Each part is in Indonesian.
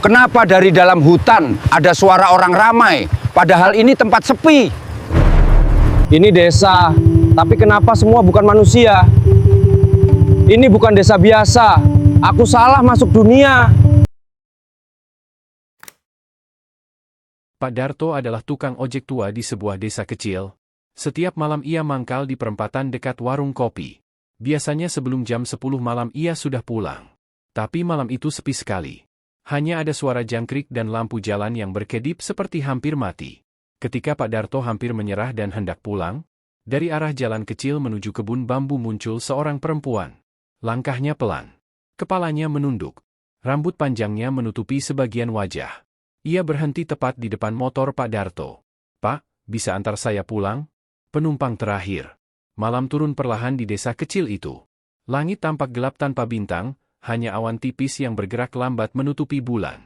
Kenapa dari dalam hutan ada suara orang ramai, padahal ini tempat sepi? Ini desa, tapi kenapa semua bukan manusia? Ini bukan desa biasa. Aku salah masuk dunia. Pak Darto adalah tukang ojek tua di sebuah desa kecil. Setiap malam ia mangkal di perempatan dekat warung kopi. Biasanya sebelum jam 10 malam ia sudah pulang. Tapi malam itu sepi sekali. Hanya ada suara jangkrik dan lampu jalan yang berkedip seperti hampir mati. Ketika Pak Darto hampir menyerah dan hendak pulang, dari arah jalan kecil menuju kebun bambu muncul seorang perempuan. Langkahnya pelan. Kepalanya menunduk. Rambut panjangnya menutupi sebagian wajah. Ia berhenti tepat di depan motor Pak Darto. "Pak, bisa antar saya pulang?" Penumpang terakhir. Malam turun perlahan di desa kecil itu. Langit tampak gelap tanpa bintang, hanya awan tipis yang bergerak lambat menutupi bulan.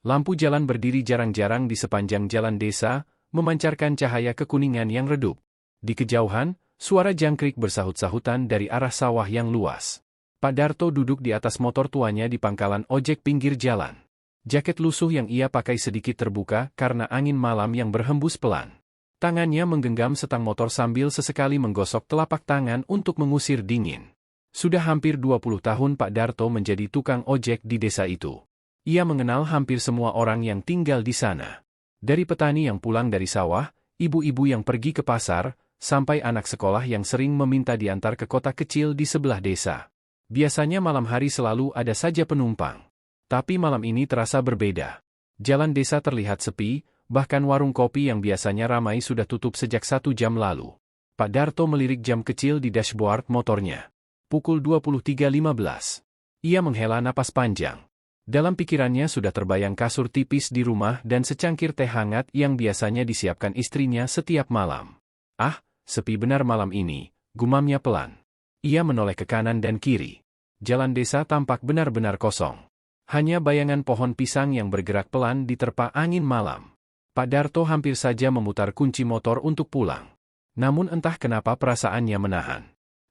Lampu jalan berdiri jarang-jarang di sepanjang jalan desa, memancarkan cahaya kekuningan yang redup. Di kejauhan, suara jangkrik bersahut-sahutan dari arah sawah yang luas. Pak Darto duduk di atas motor tuanya di pangkalan ojek pinggir jalan. Jaket lusuh yang ia pakai sedikit terbuka karena angin malam yang berhembus pelan. Tangannya menggenggam setang motor sambil sesekali menggosok telapak tangan untuk mengusir dingin. Sudah hampir 20 tahun Pak Darto menjadi tukang ojek di desa itu. Ia mengenal hampir semua orang yang tinggal di sana. Dari petani yang pulang dari sawah, ibu-ibu yang pergi ke pasar, sampai anak sekolah yang sering meminta diantar ke kota kecil di sebelah desa. Biasanya malam hari selalu ada saja penumpang. Tapi malam ini terasa berbeda. Jalan desa terlihat sepi, bahkan warung kopi yang biasanya ramai sudah tutup sejak 1 jam lalu. Pak Darto melirik jam kecil di dashboard motornya. Pukul 23.15. Ia menghela napas panjang. Dalam pikirannya sudah terbayang kasur tipis di rumah dan secangkir teh hangat yang biasanya disiapkan istrinya setiap malam. "Ah, sepi benar malam ini," gumamnya pelan. Ia menoleh ke kanan dan kiri. Jalan desa tampak benar-benar kosong. Hanya bayangan pohon pisang yang bergerak pelan diterpa angin malam. Pak Darto hampir saja memutar kunci motor untuk pulang. Namun entah kenapa perasaannya menahan.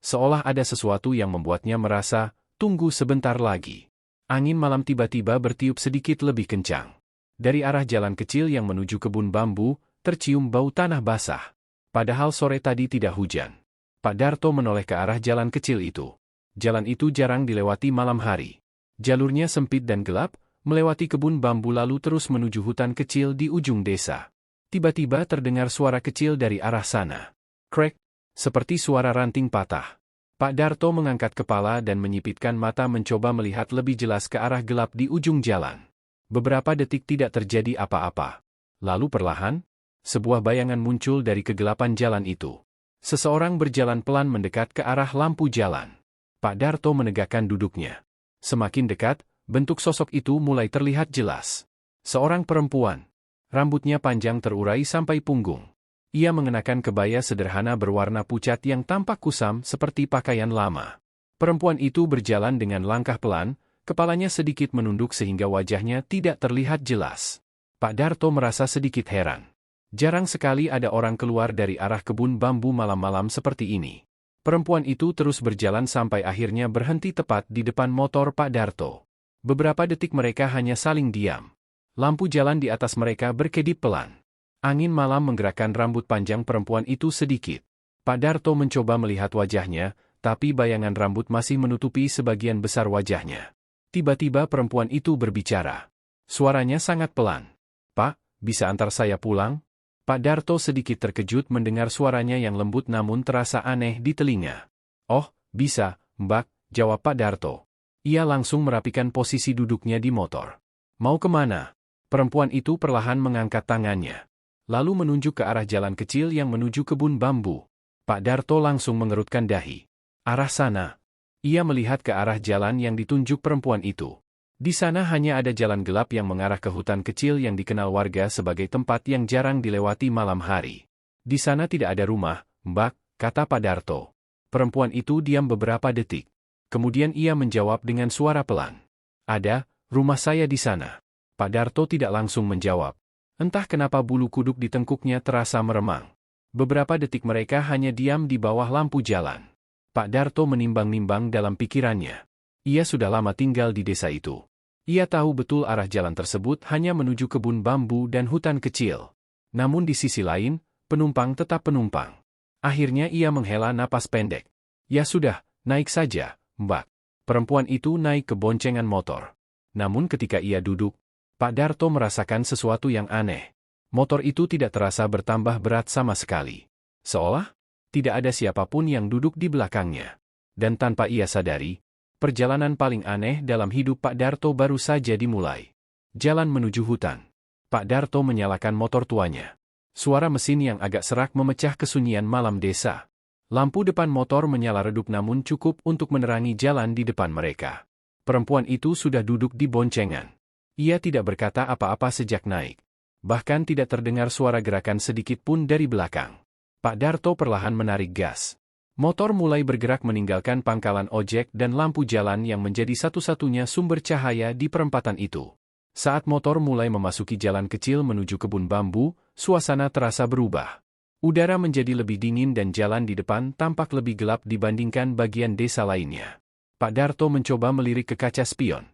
Seolah ada sesuatu yang membuatnya merasa, tunggu sebentar lagi. Angin malam tiba-tiba bertiup sedikit lebih kencang. Dari arah jalan kecil yang menuju kebun bambu, tercium bau tanah basah. Padahal sore tadi tidak hujan. Pak Darto menoleh ke arah jalan kecil itu. Jalan itu jarang dilewati malam hari. Jalurnya sempit dan gelap, melewati kebun bambu lalu terus menuju hutan kecil di ujung desa. Tiba-tiba terdengar suara kecil dari arah sana. Krek, seperti suara ranting patah. Pak Darto mengangkat kepala dan menyipitkan mata mencoba melihat lebih jelas ke arah gelap di ujung jalan. Beberapa detik tidak terjadi apa-apa. Lalu perlahan, sebuah bayangan muncul dari kegelapan jalan itu. Seseorang berjalan pelan mendekat ke arah lampu jalan. Pak Darto menegakkan duduknya. Semakin dekat, bentuk sosok itu mulai terlihat jelas. Seorang perempuan. Rambutnya panjang terurai sampai punggung. Ia mengenakan kebaya sederhana berwarna pucat yang tampak kusam seperti pakaian lama. Perempuan itu berjalan dengan langkah pelan, kepalanya sedikit menunduk sehingga wajahnya tidak terlihat jelas. Pak Darto merasa sedikit heran. Jarang sekali ada orang keluar dari arah kebun bambu malam-malam seperti ini. Perempuan itu terus berjalan sampai akhirnya berhenti tepat di depan motor Pak Darto. Beberapa detik mereka hanya saling diam. Lampu jalan di atas mereka berkedip pelan. Angin malam menggerakkan rambut panjang perempuan itu sedikit. Pak Darto mencoba melihat wajahnya, tapi bayangan rambut masih menutupi sebagian besar wajahnya. Tiba-tiba perempuan itu berbicara. Suaranya sangat pelan. "Pak, bisa antar saya pulang?" Pak Darto sedikit terkejut mendengar suaranya yang lembut namun terasa aneh di telinga. "Oh, bisa, Mbak," jawab Pak Darto. Ia langsung merapikan posisi duduknya di motor. "Mau kemana?" Perempuan itu perlahan mengangkat tangannya. Lalu menunjuk ke arah jalan kecil yang menuju kebun bambu. Pak Darto langsung mengerutkan dahi. Arah sana. Ia melihat ke arah jalan yang ditunjuk perempuan itu. Di sana hanya ada jalan gelap yang mengarah ke hutan kecil yang dikenal warga sebagai tempat yang jarang dilewati malam hari. "Di sana tidak ada rumah, Mbak," kata Pak Darto. Perempuan itu diam beberapa detik. Kemudian ia menjawab dengan suara pelan. "Ada, rumah saya di sana." Pak Darto tidak langsung menjawab. Entah kenapa bulu kuduk di tengkuknya terasa meremang. Beberapa detik mereka hanya diam di bawah lampu jalan. Pak Darto menimbang-nimbang dalam pikirannya. Ia sudah lama tinggal di desa itu. Ia tahu betul arah jalan tersebut hanya menuju kebun bambu dan hutan kecil. Namun di sisi lain, penumpang tetap penumpang. Akhirnya ia menghela napas pendek. Ya sudah, naik saja, Mbak. Perempuan itu naik ke boncengan motor. Namun ketika ia duduk, Pak Darto merasakan sesuatu yang aneh. Motor itu tidak terasa bertambah berat sama sekali. Seolah tidak ada siapapun yang duduk di belakangnya. Dan tanpa ia sadari, perjalanan paling aneh dalam hidup Pak Darto baru saja dimulai. Jalan menuju hutan. Pak Darto menyalakan motor tuanya. Suara mesin yang agak serak memecah kesunyian malam desa. Lampu depan motor menyala redup namun cukup untuk menerangi jalan di depan mereka. Perempuan itu sudah duduk di boncengan. Ia tidak berkata apa-apa sejak naik. Bahkan tidak terdengar suara gerakan sedikit pun dari belakang. Pak Darto perlahan menarik gas. Motor mulai bergerak meninggalkan pangkalan ojek dan lampu jalan yang menjadi satu-satunya sumber cahaya di perempatan itu. Saat motor mulai memasuki jalan kecil menuju kebun bambu, suasana terasa berubah. Udara menjadi lebih dingin dan jalan di depan tampak lebih gelap dibandingkan bagian desa lainnya. Pak Darto mencoba melirik ke kaca spion.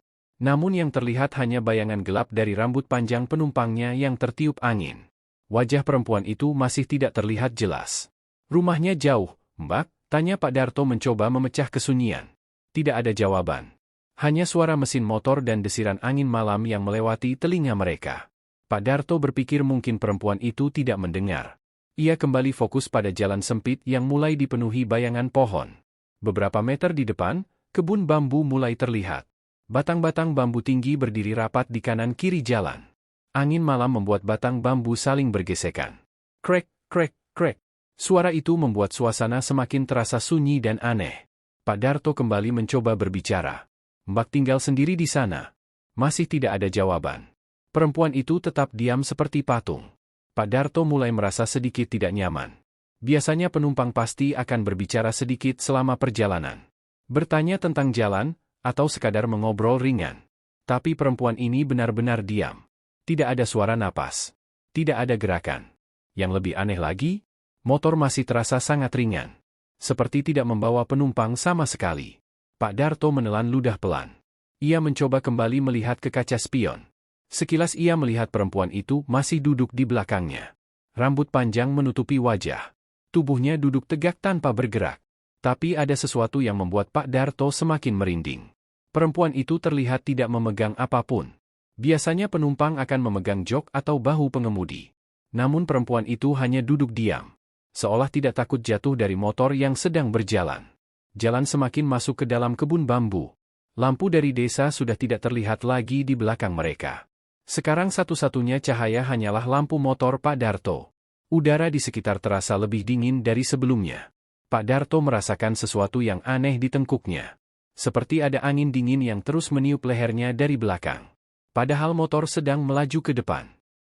Namun yang terlihat hanya bayangan gelap dari rambut panjang penumpangnya yang tertiup angin. Wajah perempuan itu masih tidak terlihat jelas. Rumahnya jauh, Mbak? Tanya Pak Darto mencoba memecah kesunyian. Tidak ada jawaban. Hanya suara mesin motor dan desiran angin malam yang melewati telinga mereka. Pak Darto berpikir mungkin perempuan itu tidak mendengar. Ia kembali fokus pada jalan sempit yang mulai dipenuhi bayangan pohon. Beberapa meter di depan, kebun bambu mulai terlihat. Batang-batang bambu tinggi berdiri rapat di kanan kiri jalan. Angin malam membuat batang bambu saling bergesekan. Krek, krek, krek. Suara itu membuat suasana semakin terasa sunyi dan aneh. Pak Darto kembali mencoba berbicara. Mbak tinggal sendiri di sana. Masih tidak ada jawaban. Perempuan itu tetap diam seperti patung. Pak Darto mulai merasa sedikit tidak nyaman. Biasanya penumpang pasti akan berbicara sedikit selama perjalanan. Bertanya tentang jalan, atau sekadar mengobrol ringan. Tapi perempuan ini benar-benar diam. Tidak ada suara napas. Tidak ada gerakan. Yang lebih aneh lagi, motor masih terasa sangat ringan. Seperti tidak membawa penumpang sama sekali. Pak Darto menelan ludah pelan. Ia mencoba kembali melihat ke kaca spion. Sekilas ia melihat perempuan itu masih duduk di belakangnya. Rambut panjang menutupi wajah. Tubuhnya duduk tegak tanpa bergerak. Tapi ada sesuatu yang membuat Pak Darto semakin merinding. Perempuan itu terlihat tidak memegang apapun. Biasanya penumpang akan memegang jok atau bahu pengemudi. Namun perempuan itu hanya duduk diam. Seolah tidak takut jatuh dari motor yang sedang berjalan. Jalan semakin masuk ke dalam kebun bambu. Lampu dari desa sudah tidak terlihat lagi di belakang mereka. Sekarang satu-satunya cahaya hanyalah lampu motor Pak Darto. Udara di sekitar terasa lebih dingin dari sebelumnya. Pak Darto merasakan sesuatu yang aneh di tengkuknya. Seperti ada angin dingin yang terus meniup lehernya dari belakang. Padahal motor sedang melaju ke depan.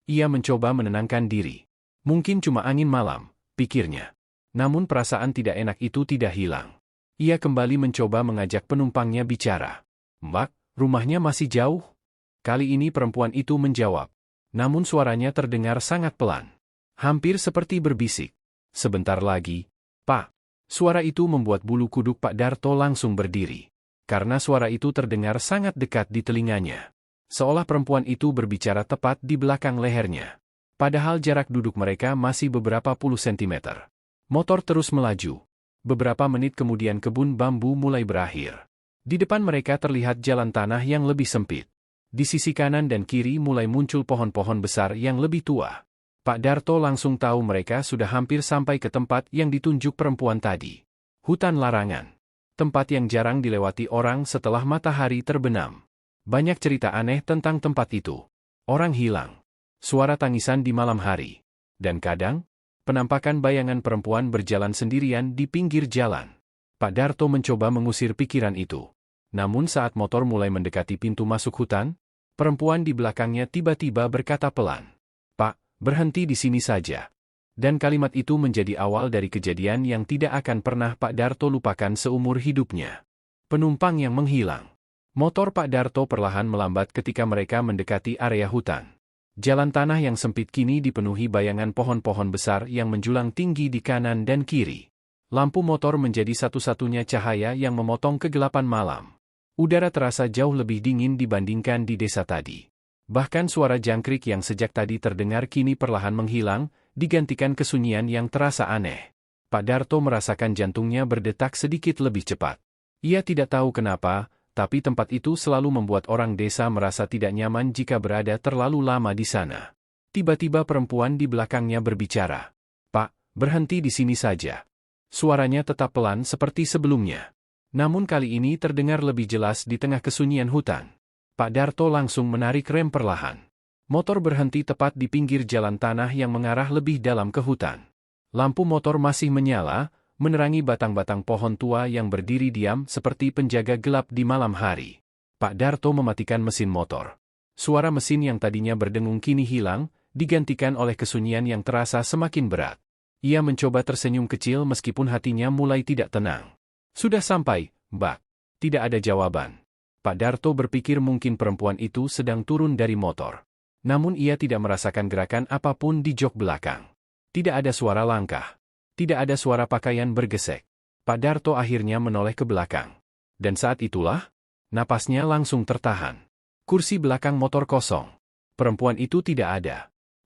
Ia mencoba menenangkan diri. Mungkin cuma angin malam, pikirnya. Namun perasaan tidak enak itu tidak hilang. Ia kembali mencoba mengajak penumpangnya bicara. Mbak, rumahnya masih jauh? Kali ini perempuan itu menjawab. Namun suaranya terdengar sangat pelan. Hampir seperti berbisik. Sebentar lagi, Pak. Suara itu membuat bulu kuduk Pak Darto langsung berdiri. Karena suara itu terdengar sangat dekat di telinganya. Seolah perempuan itu berbicara tepat di belakang lehernya. Padahal jarak duduk mereka masih beberapa puluh sentimeter. Motor terus melaju. Beberapa menit kemudian kebun bambu mulai berakhir. Di depan mereka terlihat jalan tanah yang lebih sempit. Di sisi kanan dan kiri mulai muncul pohon-pohon besar yang lebih tua. Pak Darto langsung tahu mereka sudah hampir sampai ke tempat yang ditunjuk perempuan tadi. Hutan larangan. Tempat yang jarang dilewati orang setelah matahari terbenam. Banyak cerita aneh tentang tempat itu. Orang hilang. Suara tangisan di malam hari. Dan kadang, penampakan bayangan perempuan berjalan sendirian di pinggir jalan. Pak Darto mencoba mengusir pikiran itu. Namun saat motor mulai mendekati pintu masuk hutan, perempuan di belakangnya tiba-tiba berkata pelan, "Pak, berhenti di sini saja." Dan kalimat itu menjadi awal dari kejadian yang tidak akan pernah Pak Darto lupakan seumur hidupnya. Penumpang yang menghilang. Motor Pak Darto perlahan melambat ketika mereka mendekati area hutan. Jalan tanah yang sempit kini dipenuhi bayangan pohon-pohon besar yang menjulang tinggi di kanan dan kiri. Lampu motor menjadi satu-satunya cahaya yang memotong kegelapan malam. Udara terasa jauh lebih dingin dibandingkan di desa tadi. Bahkan suara jangkrik yang sejak tadi terdengar kini perlahan menghilang, digantikan kesunyian yang terasa aneh. Pak Darto merasakan jantungnya berdetak sedikit lebih cepat. Ia tidak tahu kenapa, tapi tempat itu selalu membuat orang desa merasa tidak nyaman jika berada terlalu lama di sana. Tiba-tiba perempuan di belakangnya berbicara. "Pak, berhenti di sini saja." Suaranya tetap pelan seperti sebelumnya. Namun kali ini terdengar lebih jelas di tengah kesunyian hutan. Pak Darto langsung menarik rem perlahan. Motor berhenti tepat di pinggir jalan tanah yang mengarah lebih dalam ke hutan. Lampu motor masih menyala, menerangi batang-batang pohon tua yang berdiri diam seperti penjaga gelap di malam hari. Pak Darto mematikan mesin motor. Suara mesin yang tadinya berdengung kini hilang, digantikan oleh kesunyian yang terasa semakin berat. Ia mencoba tersenyum kecil meskipun hatinya mulai tidak tenang. "Sudah sampai, Mbak." Tidak ada jawaban. Pak Darto berpikir mungkin perempuan itu sedang turun dari motor. Namun ia tidak merasakan gerakan apapun di jok belakang. Tidak ada suara langkah. Tidak ada suara pakaian bergesek. Pak Darto akhirnya menoleh ke belakang. Dan saat itulah, napasnya langsung tertahan. Kursi belakang motor kosong. Perempuan itu tidak ada.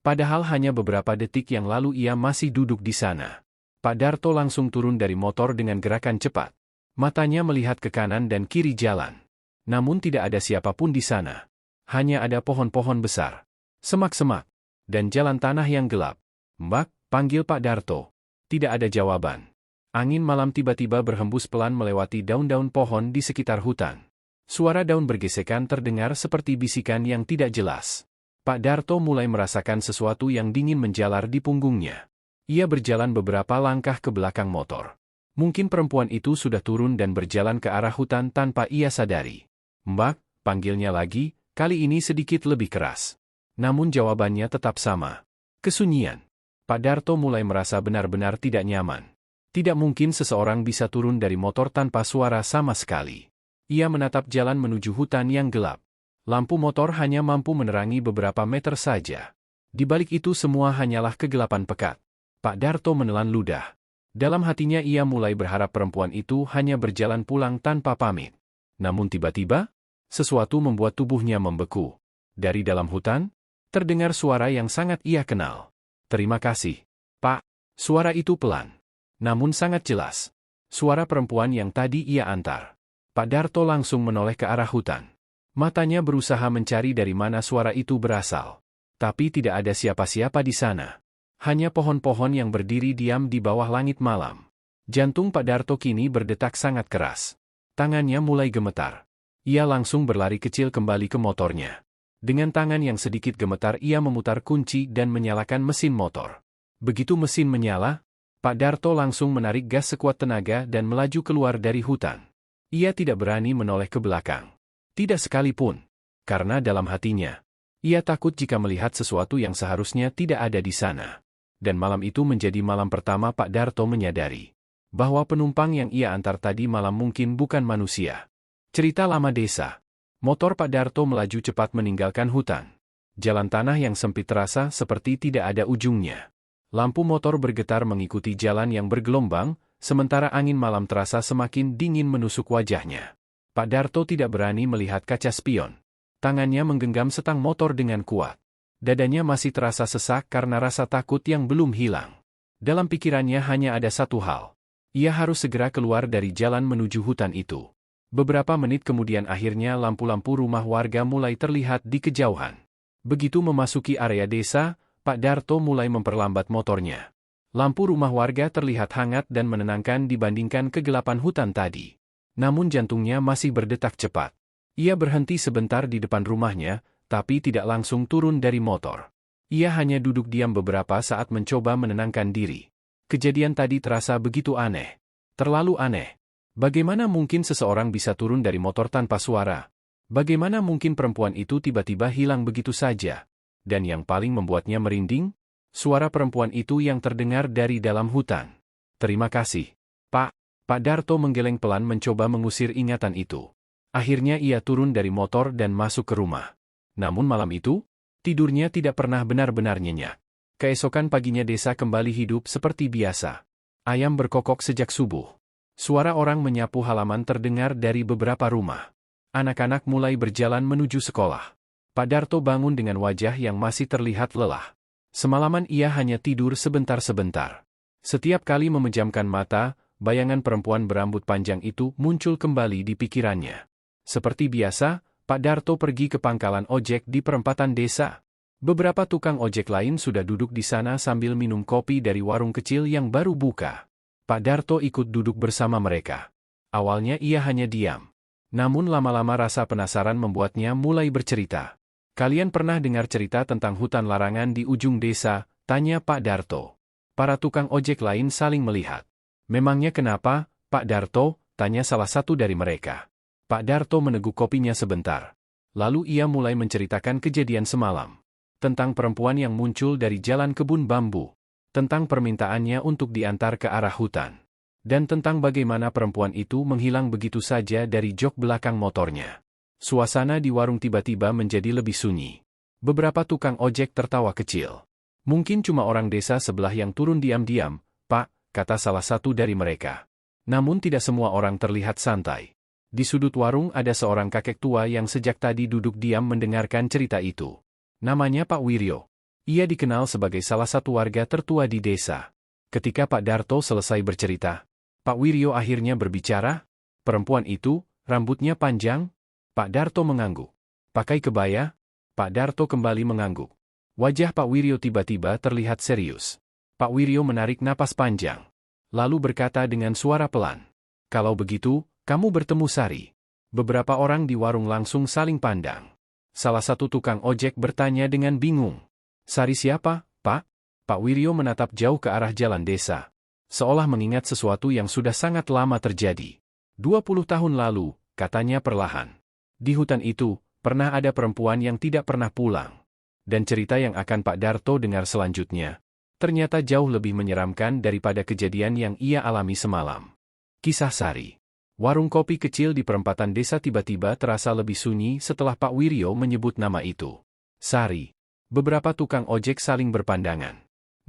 Padahal hanya beberapa detik yang lalu ia masih duduk di sana. Pak Darto langsung turun dari motor dengan gerakan cepat. Matanya melihat ke kanan dan kiri jalan. Namun tidak ada siapapun di sana. Hanya ada pohon-pohon besar, semak-semak, dan jalan tanah yang gelap. "Mbak," panggil Pak Darto. Tidak ada jawaban. Angin malam tiba-tiba berhembus pelan melewati daun-daun pohon di sekitar hutan. Suara daun bergesekan terdengar seperti bisikan yang tidak jelas. Pak Darto mulai merasakan sesuatu yang dingin menjalar di punggungnya. Ia berjalan beberapa langkah ke belakang motor. Mungkin perempuan itu sudah turun dan berjalan ke arah hutan tanpa ia sadari. "Mbak," panggilnya lagi, kali ini sedikit lebih keras. Namun jawabannya tetap sama. Kesunyian. Pak Darto mulai merasa benar-benar tidak nyaman. Tidak mungkin seseorang bisa turun dari motor tanpa suara sama sekali. Ia menatap jalan menuju hutan yang gelap. Lampu motor hanya mampu menerangi beberapa meter saja. Di balik itu semua hanyalah kegelapan pekat. Pak Darto menelan ludah. Dalam hatinya ia mulai berharap perempuan itu hanya berjalan pulang tanpa pamit. Namun tiba-tiba, sesuatu membuat tubuhnya membeku. Dari dalam hutan, terdengar suara yang sangat ia kenal. "Terima kasih, Pak." Suara itu pelan, namun sangat jelas. Suara perempuan yang tadi ia antar. Pak Darto langsung menoleh ke arah hutan. Matanya berusaha mencari dari mana suara itu berasal. Tapi tidak ada siapa-siapa di sana. Hanya pohon-pohon yang berdiri diam di bawah langit malam. Jantung Pak Darto kini berdetak sangat keras. Tangannya mulai gemetar. Ia langsung berlari kecil kembali ke motornya. Dengan tangan yang sedikit gemetar ia memutar kunci dan menyalakan mesin motor. Begitu mesin menyala, Pak Darto langsung menarik gas sekuat tenaga dan melaju keluar dari hutan. Ia tidak berani menoleh ke belakang. Tidak sekalipun. Karena dalam hatinya, ia takut jika melihat sesuatu yang seharusnya tidak ada di sana. Dan malam itu menjadi malam pertama Pak Darto menyadari bahwa penumpang yang ia antar tadi malam mungkin bukan manusia. Cerita lama desa. Motor Pak Darto melaju cepat meninggalkan hutan. Jalan tanah yang sempit terasa seperti tidak ada ujungnya. Lampu motor bergetar mengikuti jalan yang bergelombang, sementara angin malam terasa semakin dingin menusuk wajahnya. Pak Darto tidak berani melihat kaca spion. Tangannya menggenggam setang motor dengan kuat. Dadanya masih terasa sesak karena rasa takut yang belum hilang. Dalam pikirannya hanya ada satu hal. Ia harus segera keluar dari jalan menuju hutan itu. Beberapa menit kemudian akhirnya lampu-lampu rumah warga mulai terlihat di kejauhan. Begitu memasuki area desa, Pak Darto mulai memperlambat motornya. Lampu rumah warga terlihat hangat dan menenangkan dibandingkan kegelapan hutan tadi. Namun jantungnya masih berdetak cepat. Ia berhenti sebentar di depan rumahnya, tapi tidak langsung turun dari motor. Ia hanya duduk diam beberapa saat mencoba menenangkan diri. Kejadian tadi terasa begitu aneh. Terlalu aneh. Bagaimana mungkin seseorang bisa turun dari motor tanpa suara? Bagaimana mungkin perempuan itu tiba-tiba hilang begitu saja? Dan yang paling membuatnya merinding? Suara perempuan itu yang terdengar dari dalam hutan. "Terima kasih, Pak." Pak Darto menggeleng pelan mencoba mengusir ingatan itu. Akhirnya ia turun dari motor dan masuk ke rumah. Namun malam itu, tidurnya tidak pernah benar-benar nyenyak. Keesokan paginya desa kembali hidup seperti biasa. Ayam berkokok sejak subuh. Suara orang menyapu halaman terdengar dari beberapa rumah. Anak-anak mulai berjalan menuju sekolah. Pak Darto bangun dengan wajah yang masih terlihat lelah. Semalaman ia hanya tidur sebentar-sebentar. Setiap kali memejamkan mata, bayangan perempuan berambut panjang itu muncul kembali di pikirannya. Seperti biasa, Pak Darto pergi ke pangkalan ojek di perempatan desa. Beberapa tukang ojek lain sudah duduk di sana sambil minum kopi dari warung kecil yang baru buka. Pak Darto ikut duduk bersama mereka. Awalnya ia hanya diam. Namun lama-lama rasa penasaran membuatnya mulai bercerita. "Kalian pernah dengar cerita tentang hutan larangan di ujung desa?" tanya Pak Darto. Para tukang ojek lain saling melihat. "Memangnya kenapa, Pak Darto?" tanya salah satu dari mereka. Pak Darto meneguk kopinya sebentar. Lalu ia mulai menceritakan kejadian semalam. Tentang perempuan yang muncul dari jalan kebun bambu. Tentang permintaannya untuk diantar ke arah hutan. Dan tentang bagaimana perempuan itu menghilang begitu saja dari jok belakang motornya. Suasana di warung tiba-tiba menjadi lebih sunyi. Beberapa tukang ojek tertawa kecil. "Mungkin cuma orang desa sebelah yang turun diam-diam, Pak," kata salah satu dari mereka. Namun tidak semua orang terlihat santai. Di sudut warung ada seorang kakek tua yang sejak tadi duduk diam mendengarkan cerita itu. Namanya Pak Wiryo. Ia dikenal sebagai salah satu warga tertua di desa. Ketika Pak Darto selesai bercerita, Pak Wiryo akhirnya berbicara. "Perempuan itu, rambutnya panjang?" Pak Darto mengangguk. "Pakai kebaya?" Pak Darto kembali mengangguk. Wajah Pak Wiryo tiba-tiba terlihat serius. Pak Wiryo menarik napas panjang. Lalu berkata dengan suara pelan, "Kalau begitu, kamu bertemu Sari." Beberapa orang di warung langsung saling pandang. Salah satu tukang ojek bertanya dengan bingung. "Sari siapa, Pak?" Pak Wiryo menatap jauh ke arah jalan desa. Seolah mengingat sesuatu yang sudah sangat lama terjadi. 20 tahun lalu, katanya perlahan. Di hutan itu, pernah ada perempuan yang tidak pernah pulang. Dan cerita yang akan Pak Darto dengar selanjutnya, ternyata jauh lebih menyeramkan daripada kejadian yang ia alami semalam. Kisah Sari. Warung kopi kecil di perempatan desa tiba-tiba terasa lebih sunyi setelah Pak Wiryo menyebut nama itu. Sari. Beberapa tukang ojek saling berpandangan.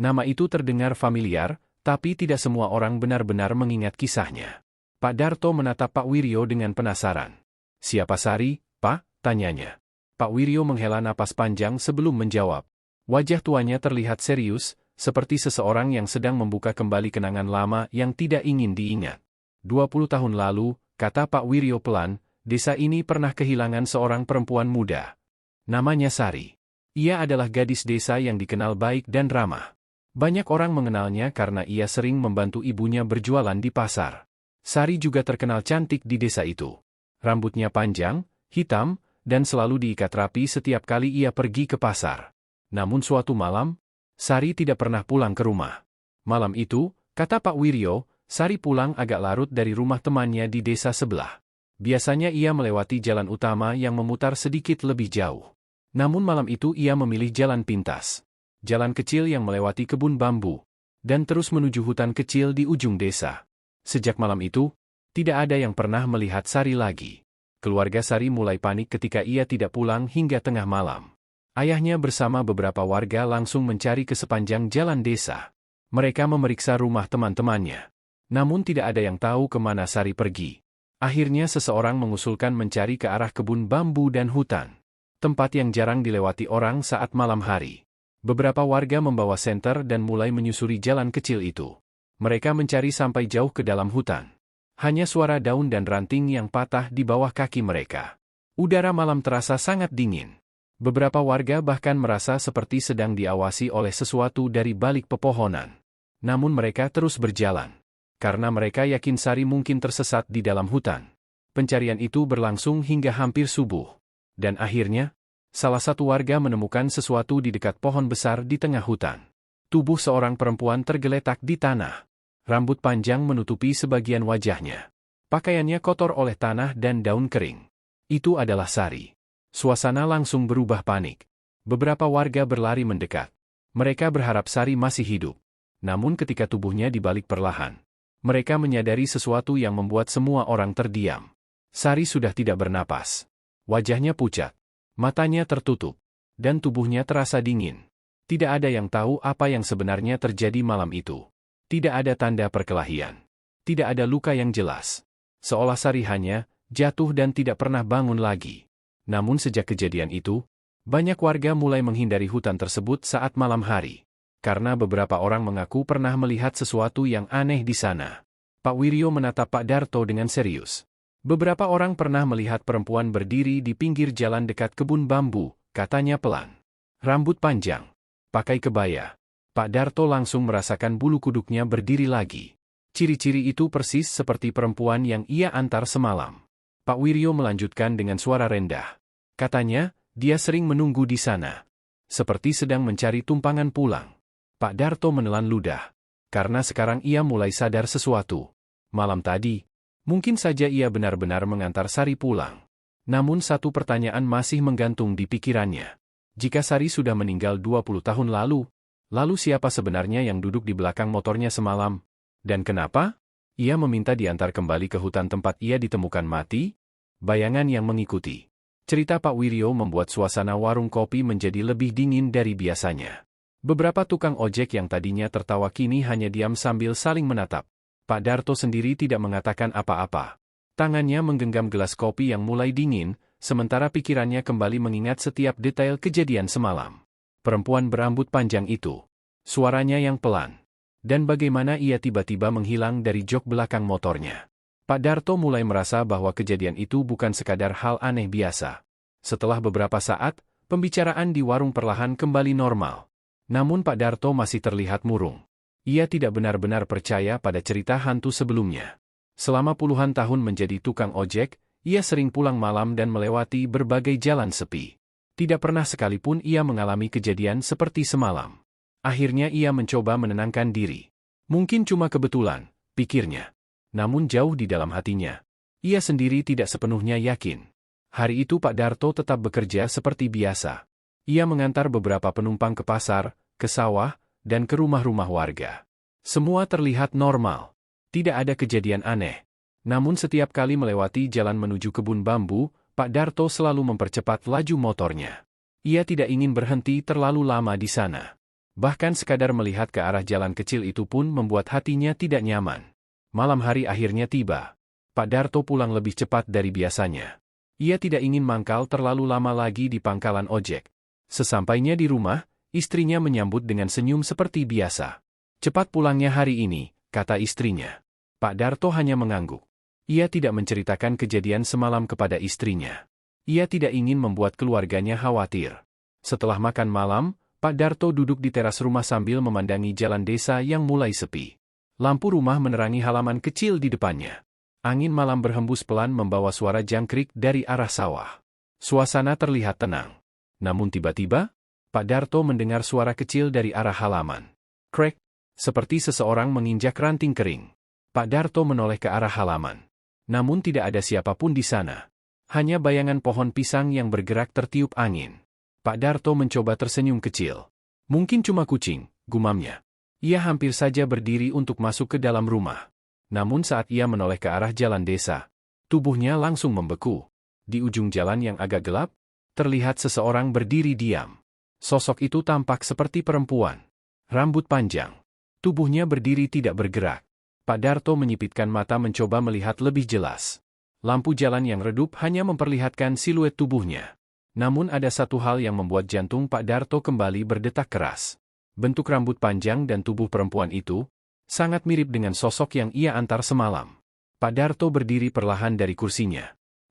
Nama itu terdengar familiar, tapi tidak semua orang benar-benar mengingat kisahnya. Pak Darto menatap Pak Wiryo dengan penasaran. "Siapa Sari, Pak?" tanyanya. Pak Wiryo menghela napas panjang sebelum menjawab. Wajah tuanya terlihat serius, seperti seseorang yang sedang membuka kembali kenangan lama yang tidak ingin diingat. 20 tahun lalu, kata Pak Wiryo pelan, desa ini pernah kehilangan seorang perempuan muda. Namanya Sari. Ia adalah gadis desa yang dikenal baik dan ramah. Banyak orang mengenalnya karena ia sering membantu ibunya berjualan di pasar. Sari juga terkenal cantik di desa itu. Rambutnya panjang, hitam, dan selalu diikat rapi setiap kali ia pergi ke pasar. Namun suatu malam, Sari tidak pernah pulang ke rumah. Malam itu, kata Pak Wiryo, Sari pulang agak larut dari rumah temannya di desa sebelah. Biasanya ia melewati jalan utama yang memutar sedikit lebih jauh. Namun malam itu ia memilih jalan pintas. Jalan kecil yang melewati kebun bambu. Dan terus menuju hutan kecil di ujung desa. Sejak malam itu, tidak ada yang pernah melihat Sari lagi. Keluarga Sari mulai panik ketika ia tidak pulang hingga tengah malam. Ayahnya bersama beberapa warga langsung mencari ke sepanjang jalan desa. Mereka memeriksa rumah teman-temannya. Namun tidak ada yang tahu kemana Sari pergi. Akhirnya seseorang mengusulkan mencari ke arah kebun bambu dan hutan. Tempat yang jarang dilewati orang saat malam hari. Beberapa warga membawa senter dan mulai menyusuri jalan kecil itu. Mereka mencari sampai jauh ke dalam hutan. Hanya suara daun dan ranting yang patah di bawah kaki mereka. Udara malam terasa sangat dingin. Beberapa warga bahkan merasa seperti sedang diawasi oleh sesuatu dari balik pepohonan. Namun mereka terus berjalan. Karena mereka yakin Sari mungkin tersesat di dalam hutan. Pencarian itu berlangsung hingga hampir subuh. Dan akhirnya, salah satu warga menemukan sesuatu di dekat pohon besar di tengah hutan. Tubuh seorang perempuan tergeletak di tanah. Rambut panjang menutupi sebagian wajahnya. Pakaiannya kotor oleh tanah dan daun kering. Itu adalah Sari. Suasana langsung berubah panik. Beberapa warga berlari mendekat. Mereka berharap Sari masih hidup. Namun ketika tubuhnya dibalik perlahan, mereka menyadari sesuatu yang membuat semua orang terdiam. Sari sudah tidak bernapas. Wajahnya pucat. Matanya tertutup. Dan tubuhnya terasa dingin. Tidak ada yang tahu apa yang sebenarnya terjadi malam itu. Tidak ada tanda perkelahian. Tidak ada luka yang jelas. Seolah Sari hanya jatuh dan tidak pernah bangun lagi. Namun sejak kejadian itu, banyak warga mulai menghindari hutan tersebut saat malam hari. Karena beberapa orang mengaku pernah melihat sesuatu yang aneh di sana. Pak Wiryo menatap Pak Darto dengan serius. Beberapa orang pernah melihat perempuan berdiri di pinggir jalan dekat kebun bambu, katanya pelan. Rambut panjang, pakai kebaya. Pak Darto langsung merasakan bulu kuduknya berdiri lagi. Ciri-ciri itu persis seperti perempuan yang ia antar semalam. Pak Wiryo melanjutkan dengan suara rendah. Katanya, dia sering menunggu di sana. Seperti sedang mencari tumpangan pulang. Pak Darto menelan ludah. Karena sekarang ia mulai sadar sesuatu. Malam tadi, mungkin saja ia benar-benar mengantar Sari pulang. Namun satu pertanyaan masih menggantung di pikirannya. Jika Sari sudah meninggal 20 tahun lalu siapa sebenarnya yang duduk di belakang motornya semalam? Dan kenapa? Ia meminta diantar kembali ke hutan tempat ia ditemukan mati? Bayangan yang mengikuti. Cerita Pak Wiryo membuat suasana warung kopi menjadi lebih dingin dari biasanya. Beberapa tukang ojek yang tadinya tertawa kini hanya diam sambil saling menatap. Pak Darto sendiri tidak mengatakan apa-apa. Tangannya menggenggam gelas kopi yang mulai dingin, sementara pikirannya kembali mengingat setiap detail kejadian semalam. Perempuan berambut panjang itu. Suaranya yang pelan. Dan bagaimana ia tiba-tiba menghilang dari jok belakang motornya. Pak Darto mulai merasa bahwa kejadian itu bukan sekadar hal aneh biasa. Setelah beberapa saat, pembicaraan di warung perlahan kembali normal. Namun Pak Darto masih terlihat murung. Ia tidak benar-benar percaya pada cerita hantu sebelumnya. Selama puluhan tahun menjadi tukang ojek, ia sering pulang malam dan melewati berbagai jalan sepi. Tidak pernah sekalipun ia mengalami kejadian seperti semalam. Akhirnya ia mencoba menenangkan diri. Mungkin cuma kebetulan, pikirnya. Namun jauh di dalam hatinya, ia sendiri tidak sepenuhnya yakin. Hari itu Pak Darto tetap bekerja seperti biasa. Ia mengantar beberapa penumpang ke pasar, ke sawah, dan ke rumah-rumah warga. Semua terlihat normal. Tidak ada kejadian aneh. Namun setiap kali melewati jalan menuju kebun bambu, Pak Darto selalu mempercepat laju motornya. Ia tidak ingin berhenti terlalu lama di sana. Bahkan sekadar melihat ke arah jalan kecil itu pun membuat hatinya tidak nyaman. Malam hari akhirnya tiba. Pak Darto pulang lebih cepat dari biasanya. Ia tidak ingin mangkal terlalu lama lagi di pangkalan ojek. Sesampainya di rumah, istrinya menyambut dengan senyum seperti biasa. Cepat pulangnya hari ini, kata istrinya. Pak Darto hanya mengangguk. Ia tidak menceritakan kejadian semalam kepada istrinya. Ia tidak ingin membuat keluarganya khawatir. Setelah makan malam, Pak Darto duduk di teras rumah sambil memandangi jalan desa yang mulai sepi. Lampu rumah menerangi halaman kecil di depannya. Angin malam berhembus pelan membawa suara jangkrik dari arah sawah. Suasana terlihat tenang. Namun tiba-tiba, Pak Darto mendengar suara kecil dari arah halaman. Krek, seperti seseorang menginjak ranting kering. Pak Darto menoleh ke arah halaman. Namun tidak ada siapapun di sana. Hanya bayangan pohon pisang yang bergerak tertiup angin. Pak Darto mencoba tersenyum kecil. Mungkin cuma kucing, gumamnya. Ia hampir saja berdiri untuk masuk ke dalam rumah. Namun saat ia menoleh ke arah jalan desa, tubuhnya langsung membeku. Di ujung jalan yang agak gelap, terlihat seseorang berdiri diam. Sosok itu tampak seperti perempuan. Rambut panjang. Tubuhnya berdiri tidak bergerak. Pak Darto menyipitkan mata mencoba melihat lebih jelas. Lampu jalan yang redup hanya memperlihatkan siluet tubuhnya. Namun ada satu hal yang membuat jantung Pak Darto kembali berdetak keras. Bentuk rambut panjang dan tubuh perempuan itu sangat mirip dengan sosok yang ia antar semalam. Pak Darto berdiri perlahan dari kursinya.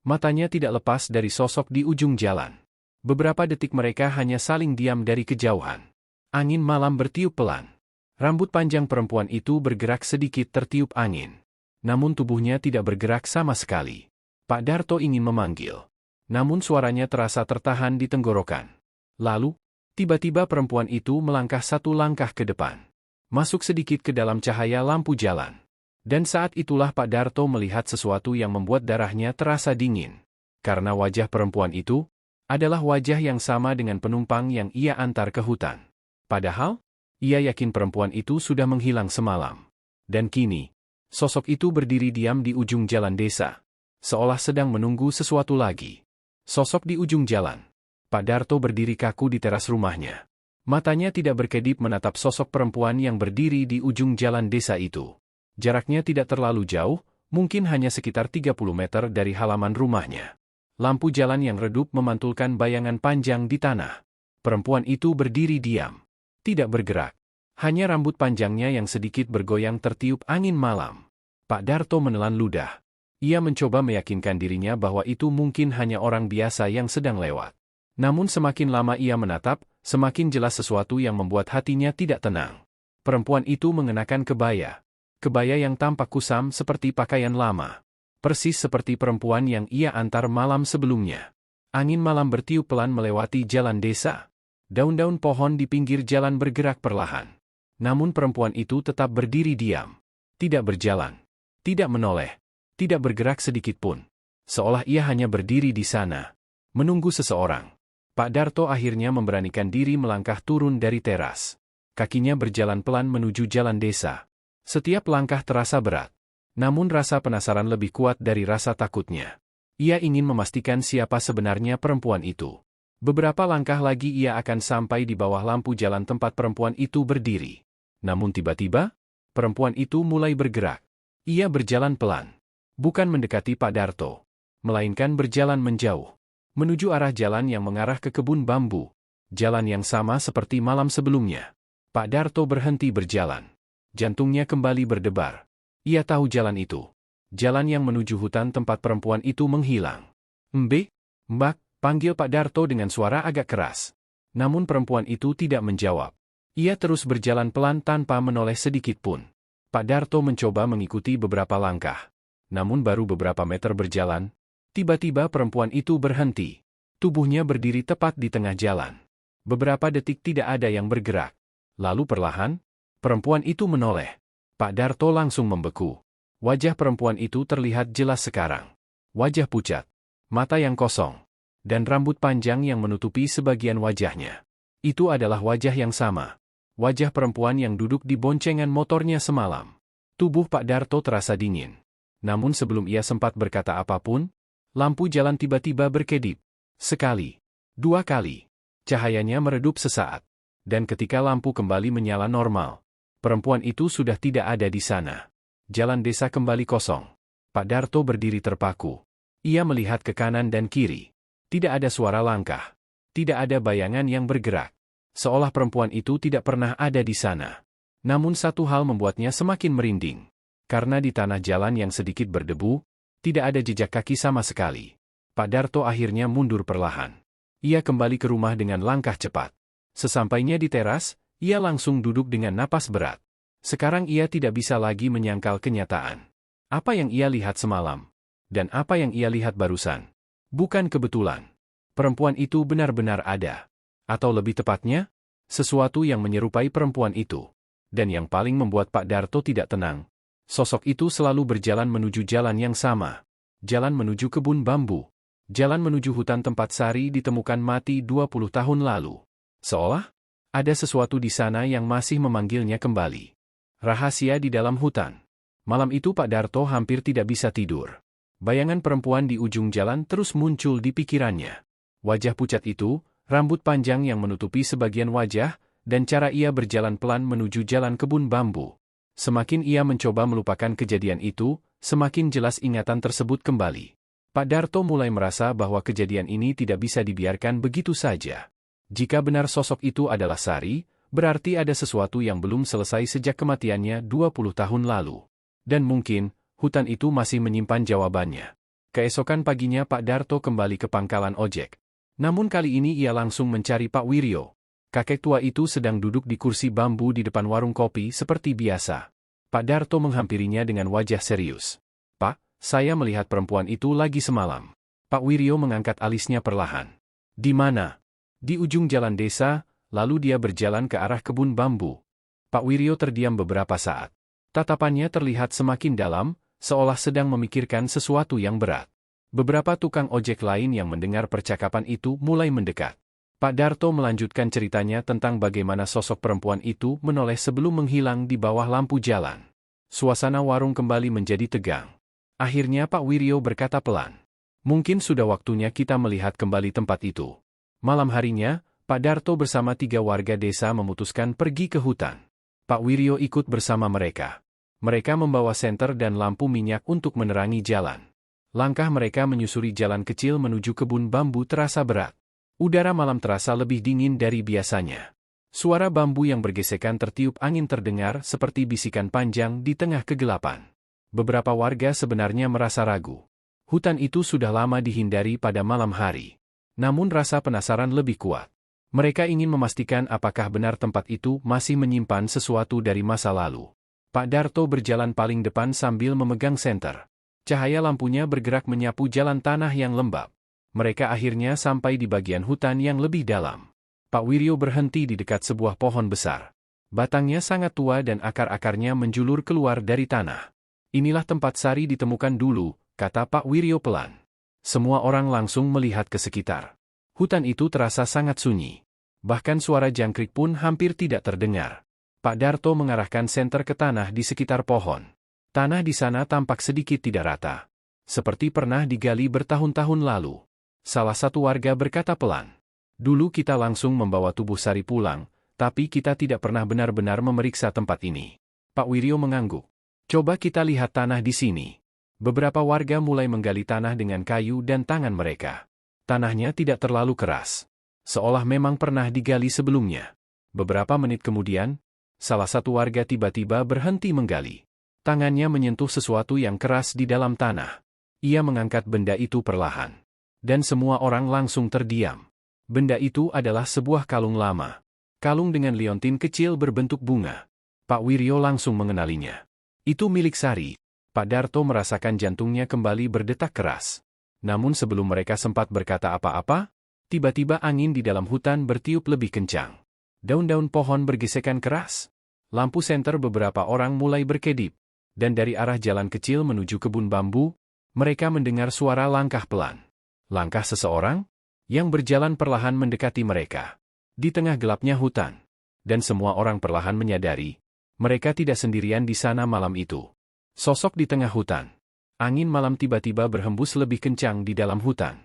Matanya tidak lepas dari sosok di ujung jalan. Beberapa detik mereka hanya saling diam dari kejauhan. Angin malam bertiup pelan. Rambut panjang perempuan itu bergerak sedikit tertiup angin. Namun tubuhnya tidak bergerak sama sekali. Pak Darto ingin memanggil. Namun suaranya terasa tertahan di tenggorokan. Lalu, tiba-tiba perempuan itu melangkah satu langkah ke depan. Masuk sedikit ke dalam cahaya lampu jalan. Dan saat itulah Pak Darto melihat sesuatu yang membuat darahnya terasa dingin. Karena wajah perempuan itu adalah wajah yang sama dengan penumpang yang ia antar ke hutan. Padahal, ia yakin perempuan itu sudah menghilang semalam. Dan kini, sosok itu berdiri diam di ujung jalan desa. Seolah sedang menunggu sesuatu lagi. Sosok di ujung jalan. Pak Darto berdiri kaku di teras rumahnya. Matanya tidak berkedip menatap sosok perempuan yang berdiri di ujung jalan desa itu. Jaraknya tidak terlalu jauh, Mungkin hanya sekitar 30 meter dari halaman rumahnya. Lampu jalan yang redup memantulkan bayangan panjang di tanah. Perempuan itu berdiri diam. Tidak bergerak. Hanya rambut panjangnya yang sedikit bergoyang tertiup angin malam. Pak Darto menelan ludah. Ia mencoba meyakinkan dirinya bahwa itu mungkin hanya orang biasa yang sedang lewat. Namun semakin lama ia menatap, semakin jelas sesuatu yang membuat hatinya tidak tenang. Perempuan itu mengenakan kebaya. Kebaya yang tampak kusam seperti pakaian lama. Persis seperti perempuan yang ia antar malam sebelumnya. Angin malam bertiup pelan melewati jalan desa. Daun-daun pohon di pinggir jalan bergerak perlahan. Namun perempuan itu tetap berdiri diam. Tidak berjalan. Tidak menoleh. Tidak bergerak sedikit pun. Seolah ia hanya berdiri di sana. Menunggu seseorang. Pak Darto akhirnya memberanikan diri melangkah turun dari teras. Kakinya berjalan pelan menuju jalan desa. Setiap langkah terasa berat. Namun rasa penasaran lebih kuat dari rasa takutnya. Ia ingin memastikan siapa sebenarnya perempuan itu. Beberapa langkah lagi ia akan sampai di bawah lampu jalan tempat perempuan itu berdiri. Namun tiba-tiba, perempuan itu mulai bergerak. Ia berjalan pelan. Bukan mendekati Pak Darto. Melainkan berjalan menjauh. Menuju arah jalan yang mengarah ke kebun bambu. Jalan yang sama seperti malam sebelumnya. Pak Darto berhenti berjalan. Jantungnya kembali berdebar. Ia tahu jalan itu. Jalan yang menuju hutan tempat perempuan itu menghilang. Mbak, panggil Pak Darto dengan suara agak keras. Namun perempuan itu tidak menjawab. Ia terus berjalan pelan tanpa menoleh sedikit pun. Pak Darto mencoba mengikuti beberapa langkah. Namun baru beberapa meter berjalan, tiba-tiba perempuan itu berhenti. Tubuhnya berdiri tepat di tengah jalan. Beberapa detik tidak ada yang bergerak. Lalu perlahan, perempuan itu menoleh. Pak Darto langsung membeku. Wajah perempuan itu terlihat jelas sekarang. Wajah pucat, mata yang kosong, dan rambut panjang yang menutupi sebagian wajahnya. Itu adalah wajah yang sama. Wajah perempuan yang duduk di boncengan motornya semalam. Tubuh Pak Darto terasa dingin. Namun sebelum ia sempat berkata apapun, lampu jalan tiba-tiba berkedip. Sekali, dua kali. Cahayanya meredup sesaat. Dan ketika lampu kembali menyala normal, perempuan itu sudah tidak ada di sana. Jalan desa kembali kosong. Pak Darto berdiri terpaku. Ia melihat ke kanan dan kiri. Tidak ada suara langkah. Tidak ada bayangan yang bergerak. Seolah perempuan itu tidak pernah ada di sana. Namun satu hal membuatnya semakin merinding. Karena di tanah jalan yang sedikit berdebu, tidak ada jejak kaki sama sekali. Pak Darto akhirnya mundur perlahan. Ia kembali ke rumah dengan langkah cepat. Sesampainya di teras, ia langsung duduk dengan napas berat. Sekarang ia tidak bisa lagi menyangkal kenyataan. Apa yang ia lihat semalam, dan apa yang ia lihat barusan, bukan kebetulan. Perempuan itu benar-benar ada. Atau lebih tepatnya, sesuatu yang menyerupai perempuan itu. Dan yang paling membuat Pak Darto tidak tenang, sosok itu selalu berjalan menuju jalan yang sama. Jalan menuju kebun bambu. Jalan menuju hutan tempat Sari ditemukan mati 20 tahun lalu. Seolah ada sesuatu di sana yang masih memanggilnya kembali. Rahasia di dalam hutan. Malam itu Pak Darto hampir tidak bisa tidur. Bayangan perempuan di ujung jalan terus muncul di pikirannya. Wajah pucat itu, rambut panjang yang menutupi sebagian wajah, dan cara ia berjalan pelan menuju jalan kebun bambu. Semakin ia mencoba melupakan kejadian itu, semakin jelas ingatan tersebut kembali. Pak Darto mulai merasa bahwa kejadian ini tidak bisa dibiarkan begitu saja. Jika benar sosok itu adalah Sari, berarti ada sesuatu yang belum selesai sejak kematiannya 20 tahun lalu. Dan mungkin, hutan itu masih menyimpan jawabannya. Keesokan paginya Pak Darto kembali ke pangkalan ojek. Namun kali ini ia langsung mencari Pak Wiryo. Kakek tua itu sedang duduk di kursi bambu di depan warung kopi seperti biasa. Pak Darto menghampirinya dengan wajah serius. "Pak, saya melihat perempuan itu lagi semalam." Pak Wiryo mengangkat alisnya perlahan. "Di mana?" "Di ujung jalan desa," lalu dia berjalan ke arah kebun bambu. Pak Wiryo terdiam beberapa saat. Tatapannya terlihat semakin dalam, seolah sedang memikirkan sesuatu yang berat. Beberapa tukang ojek lain yang mendengar percakapan itu mulai mendekat. Pak Darto melanjutkan ceritanya tentang bagaimana sosok perempuan itu menoleh sebelum menghilang di bawah lampu jalan. Suasana warung kembali menjadi tegang. Akhirnya Pak Wiryo berkata pelan, "Mungkin sudah waktunya kita melihat kembali tempat itu." Malam harinya, Pak Darto bersama 3 warga desa memutuskan pergi ke hutan. Pak Wiryo ikut bersama mereka. Mereka membawa senter dan lampu minyak untuk menerangi jalan. Langkah mereka menyusuri jalan kecil menuju kebun bambu terasa berat. Udara malam terasa lebih dingin dari biasanya. Suara bambu yang bergesekan tertiup angin terdengar seperti bisikan panjang di tengah kegelapan. Beberapa warga sebenarnya merasa ragu. Hutan itu sudah lama dihindari pada malam hari. Namun rasa penasaran lebih kuat. Mereka ingin memastikan apakah benar tempat itu masih menyimpan sesuatu dari masa lalu. Pak Darto berjalan paling depan sambil memegang senter. Cahaya lampunya bergerak menyapu jalan tanah yang lembab. Mereka akhirnya sampai di bagian hutan yang lebih dalam. Pak Wiryo berhenti di dekat sebuah pohon besar. Batangnya sangat tua dan akar-akarnya menjulur keluar dari tanah. Inilah tempat Sari ditemukan dulu, kata Pak Wiryo pelan. Semua orang langsung melihat ke sekitar. Hutan itu terasa sangat sunyi. Bahkan suara jangkrik pun hampir tidak terdengar. Pak Darto mengarahkan senter ke tanah di sekitar pohon. Tanah di sana tampak sedikit tidak rata. Seperti pernah digali bertahun-tahun lalu. Salah satu warga berkata pelan. Dulu kita langsung membawa tubuh Sari pulang, tapi kita tidak pernah benar-benar memeriksa tempat ini. Pak Wiryo mengangguk. Coba kita lihat tanah di sini. Beberapa warga mulai menggali tanah dengan kayu dan tangan mereka. Tanahnya tidak terlalu keras. Seolah memang pernah digali sebelumnya. Beberapa menit kemudian, salah satu warga tiba-tiba berhenti menggali. Tangannya menyentuh sesuatu yang keras di dalam tanah. Ia mengangkat benda itu perlahan. Dan semua orang langsung terdiam. Benda itu adalah sebuah kalung lama. Kalung dengan liontin kecil berbentuk bunga. Pak Wiryo langsung mengenalinya. Itu milik Sari. Pak Darto merasakan jantungnya kembali berdetak keras. Namun sebelum mereka sempat berkata apa-apa, tiba-tiba angin di dalam hutan bertiup lebih kencang. Daun-daun pohon bergesekan keras. Lampu senter beberapa orang mulai berkedip. Dan dari arah jalan kecil menuju kebun bambu, mereka mendengar suara langkah pelan. Langkah seseorang yang berjalan perlahan mendekati mereka. Di tengah gelapnya hutan. Dan semua orang perlahan menyadari, mereka tidak sendirian di sana malam itu. Sosok di tengah hutan. Angin malam tiba-tiba berhembus lebih kencang di dalam hutan.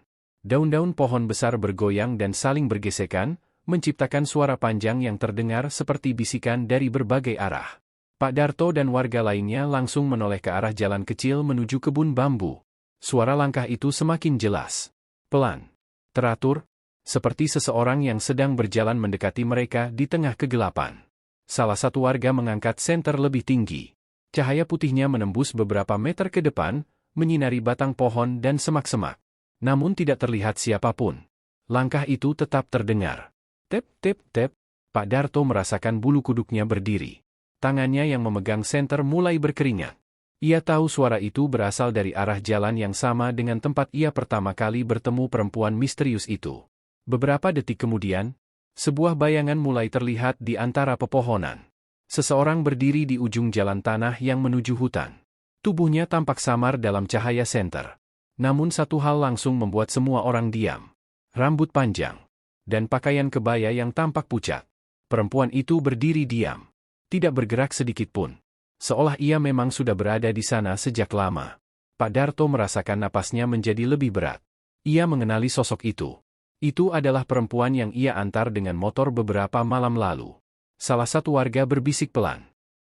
Daun-daun pohon besar bergoyang dan saling bergesekan, menciptakan suara panjang yang terdengar seperti bisikan dari berbagai arah. Pak Darto dan warga lainnya langsung menoleh ke arah jalan kecil menuju kebun bambu. Suara langkah itu semakin jelas. Pelan. Teratur. Seperti seseorang yang sedang berjalan mendekati mereka di tengah kegelapan. Salah satu warga mengangkat senter lebih tinggi. Cahaya putihnya menembus beberapa meter ke depan, menyinari batang pohon dan semak-semak. Namun tidak terlihat siapapun. Langkah itu tetap terdengar. Tep, tep, tep. Pak Darto merasakan bulu kuduknya berdiri. Tangannya yang memegang senter mulai berkeringat. Ia tahu suara itu berasal dari arah jalan yang sama dengan tempat ia pertama kali bertemu perempuan misterius itu. Beberapa detik kemudian, sebuah bayangan mulai terlihat di antara pepohonan. Seseorang berdiri di ujung jalan tanah yang menuju hutan. Tubuhnya tampak samar dalam cahaya senter. Namun satu hal langsung membuat semua orang diam. Rambut panjang. Dan pakaian kebaya yang tampak pucat. Perempuan itu berdiri diam. Tidak bergerak sedikit pun. Seolah ia memang sudah berada di sana sejak lama. Pak Darto merasakan napasnya menjadi lebih berat. Ia mengenali sosok itu. Itu adalah perempuan yang ia antar dengan motor beberapa malam lalu. Salah satu warga berbisik pelan.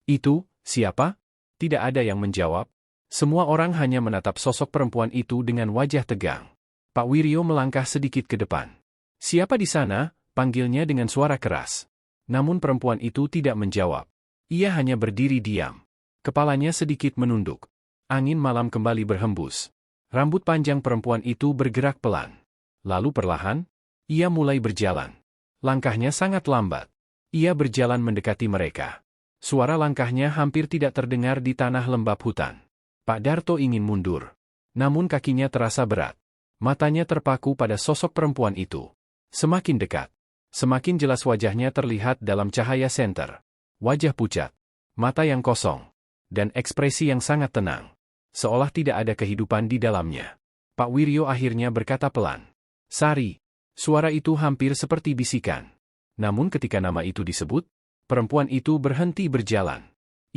Itu, siapa? Tidak ada yang menjawab. Semua orang hanya menatap sosok perempuan itu dengan wajah tegang. Pak Wiryo melangkah sedikit ke depan. Siapa di sana? Panggilnya dengan suara keras. Namun perempuan itu tidak menjawab. Ia hanya berdiri diam. Kepalanya sedikit menunduk. Angin malam kembali berhembus. Rambut panjang perempuan itu bergerak pelan. Lalu perlahan, ia mulai berjalan. Langkahnya sangat lambat. Ia berjalan mendekati mereka. Suara langkahnya hampir tidak terdengar di tanah lembab hutan. Pak Darto ingin mundur. Namun kakinya terasa berat. Matanya terpaku pada sosok perempuan itu. Semakin dekat. Semakin jelas wajahnya terlihat dalam cahaya senter. Wajah pucat, mata yang kosong, dan ekspresi yang sangat tenang. Seolah tidak ada kehidupan di dalamnya. Pak Wiryo akhirnya berkata pelan. Sari. Suara itu hampir seperti bisikan. Namun ketika nama itu disebut, perempuan itu berhenti berjalan.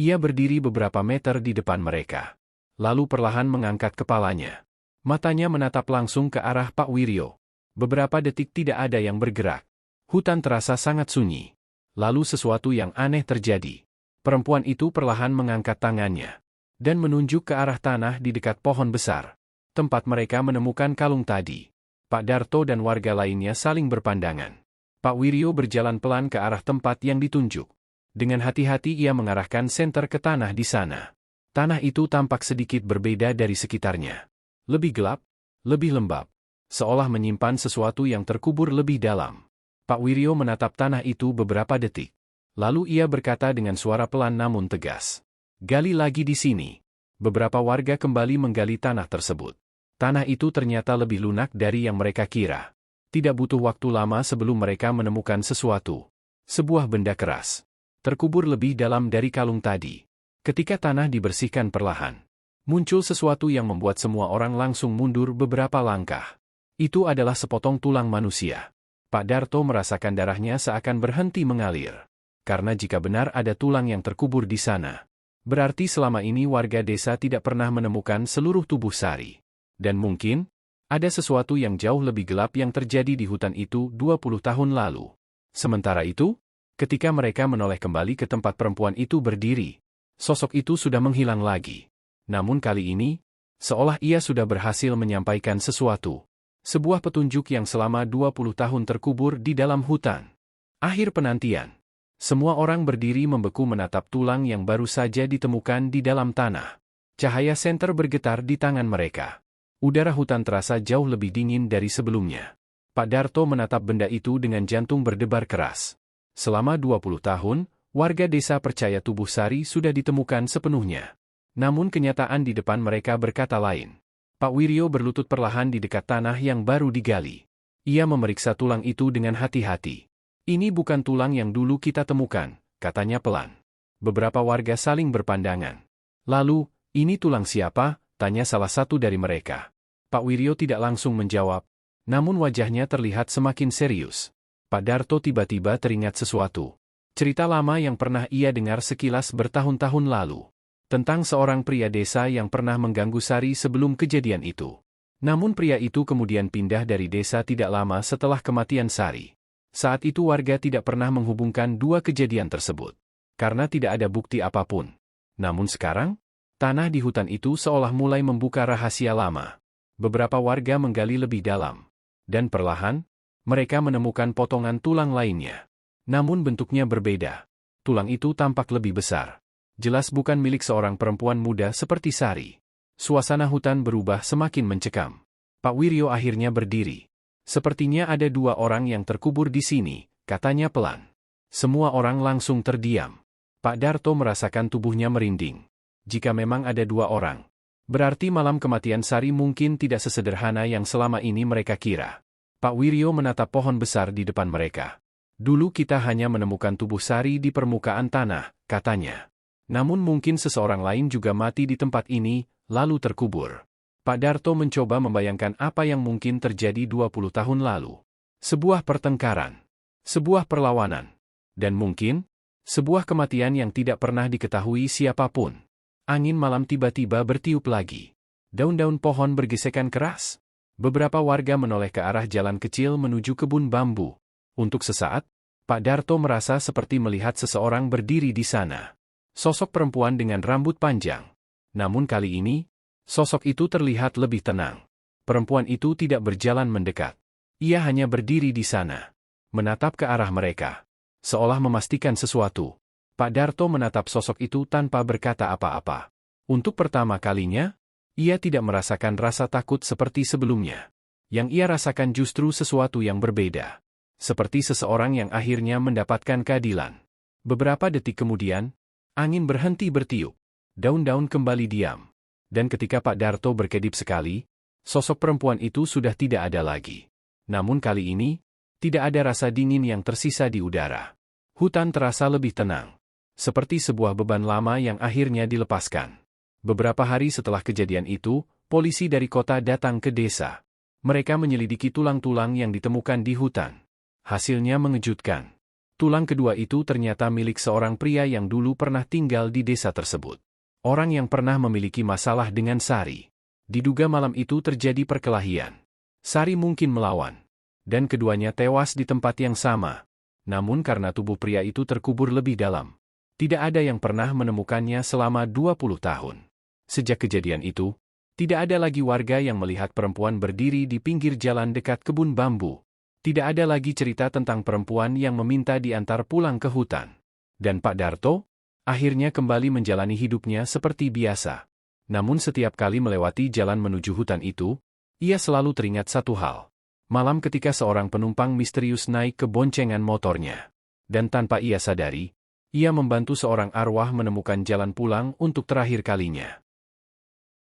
Ia berdiri beberapa meter di depan mereka. Lalu perlahan mengangkat kepalanya. Matanya menatap langsung ke arah Pak Wiryo. Beberapa detik tidak ada yang bergerak. Hutan terasa sangat sunyi. Lalu sesuatu yang aneh terjadi. Perempuan itu perlahan mengangkat tangannya dan menunjuk ke arah tanah di dekat pohon besar, tempat mereka menemukan kalung tadi. Pak Darto dan warga lainnya saling berpandangan. Pak Wiryo berjalan pelan ke arah tempat yang ditunjuk. Dengan hati-hati ia mengarahkan senter ke tanah di sana. Tanah itu tampak sedikit berbeda dari sekitarnya. Lebih gelap, lebih lembab, seolah menyimpan sesuatu yang terkubur lebih dalam. Pak Wiryo menatap tanah itu beberapa detik. Lalu ia berkata dengan suara pelan namun tegas, "Gali lagi di sini." Beberapa warga kembali menggali tanah tersebut. Tanah itu ternyata lebih lunak dari yang mereka kira. Tidak butuh waktu lama sebelum mereka menemukan sesuatu. Sebuah benda keras, terkubur lebih dalam dari kalung tadi. Ketika tanah dibersihkan perlahan, muncul sesuatu yang membuat semua orang langsung mundur beberapa langkah. Itu adalah sepotong tulang manusia. Pak Darto merasakan darahnya seakan berhenti mengalir. Karena jika benar ada tulang yang terkubur di sana, berarti selama ini warga desa tidak pernah menemukan seluruh tubuh Sari. Dan mungkin, ada sesuatu yang jauh lebih gelap yang terjadi di hutan itu 20 tahun lalu. Sementara itu, ketika mereka menoleh kembali ke tempat perempuan itu berdiri, sosok itu sudah menghilang lagi. Namun kali ini, seolah ia sudah berhasil menyampaikan sesuatu. Sebuah petunjuk yang selama 20 tahun terkubur di dalam hutan. Akhir penantian. Semua orang berdiri membeku menatap tulang yang baru saja ditemukan di dalam tanah. Cahaya senter bergetar di tangan mereka. Udara hutan terasa jauh lebih dingin dari sebelumnya. Pak Darto menatap benda itu dengan jantung berdebar keras. Selama 20 tahun, warga desa percaya tubuh Sari sudah ditemukan sepenuhnya. Namun kenyataan di depan mereka berkata lain. Pak Wiryo berlutut perlahan di dekat tanah yang baru digali. Ia memeriksa tulang itu dengan hati-hati. "Ini bukan tulang yang dulu kita temukan," katanya pelan. Beberapa warga saling berpandangan. "Lalu, ini tulang siapa?" tanya salah satu dari mereka. Pak Wiryo tidak langsung menjawab, namun wajahnya terlihat semakin serius. Pak Darto tiba-tiba teringat sesuatu. Cerita lama yang pernah ia dengar sekilas bertahun-tahun lalu. Tentang seorang pria desa yang pernah mengganggu Sari sebelum kejadian itu. Namun pria itu kemudian pindah dari desa tidak lama setelah kematian Sari. Saat itu warga tidak pernah menghubungkan dua kejadian tersebut. Karena tidak ada bukti apapun. Namun sekarang, tanah di hutan itu seolah mulai membuka rahasia lama. Beberapa warga menggali lebih dalam. Dan perlahan, mereka menemukan potongan tulang lainnya. Namun bentuknya berbeda. Tulang itu tampak lebih besar. Jelas bukan milik seorang perempuan muda seperti Sari. Suasana hutan berubah semakin mencekam. Pak Wiryo akhirnya berdiri. "Sepertinya ada dua orang yang terkubur di sini," katanya pelan. Semua orang langsung terdiam. Pak Darto merasakan tubuhnya merinding. Jika memang ada dua orang, berarti malam kematian Sari mungkin tidak sesederhana yang selama ini mereka kira. Pak Wiryo menatap pohon besar di depan mereka. "Dulu kita hanya menemukan tubuh Sari di permukaan tanah," katanya. "Namun mungkin seseorang lain juga mati di tempat ini, lalu terkubur." Pak Darto mencoba membayangkan apa yang mungkin terjadi 20 tahun lalu. Sebuah pertengkaran. Sebuah perlawanan. Dan mungkin, sebuah kematian yang tidak pernah diketahui siapapun. Angin malam tiba-tiba bertiup lagi. Daun-daun pohon bergesekan keras. Beberapa warga menoleh ke arah jalan kecil menuju kebun bambu. Untuk sesaat, Pak Darto merasa seperti melihat seseorang berdiri di sana. Sosok perempuan dengan rambut panjang. Namun kali ini, sosok itu terlihat lebih tenang. Perempuan itu tidak berjalan mendekat. Ia hanya berdiri di sana, menatap ke arah mereka, seolah memastikan sesuatu. Pak Darto menatap sosok itu tanpa berkata apa-apa. Untuk pertama kalinya, ia tidak merasakan rasa takut seperti sebelumnya. Yang ia rasakan justru sesuatu yang berbeda. Seperti seseorang yang akhirnya mendapatkan keadilan. Beberapa detik kemudian, angin berhenti bertiup. Daun-daun kembali diam. Dan ketika Pak Darto berkedip sekali, sosok perempuan itu sudah tidak ada lagi. Namun kali ini, tidak ada rasa dingin yang tersisa di udara. Hutan terasa lebih tenang. Seperti sebuah beban lama yang akhirnya dilepaskan. Beberapa hari setelah kejadian itu, polisi dari kota datang ke desa. Mereka menyelidiki tulang-tulang yang ditemukan di hutan. Hasilnya mengejutkan. Tulang kedua itu ternyata milik seorang pria yang dulu pernah tinggal di desa tersebut. Orang yang pernah memiliki masalah dengan Sari. Diduga malam itu terjadi perkelahian. Sari mungkin melawan. Dan keduanya tewas di tempat yang sama. Namun karena tubuh pria itu terkubur lebih dalam, Tidak ada yang pernah menemukannya selama 20 tahun. Sejak kejadian itu, tidak ada lagi warga yang melihat perempuan berdiri di pinggir jalan dekat kebun bambu. Tidak ada lagi cerita tentang perempuan yang meminta diantar pulang ke hutan. Dan Pak Darto akhirnya kembali menjalani hidupnya seperti biasa. Namun setiap kali melewati jalan menuju hutan itu, ia selalu teringat satu hal. Malam ketika seorang penumpang misterius naik ke boncengan motornya. Dan tanpa ia sadari, ia membantu seorang arwah menemukan jalan pulang untuk terakhir kalinya.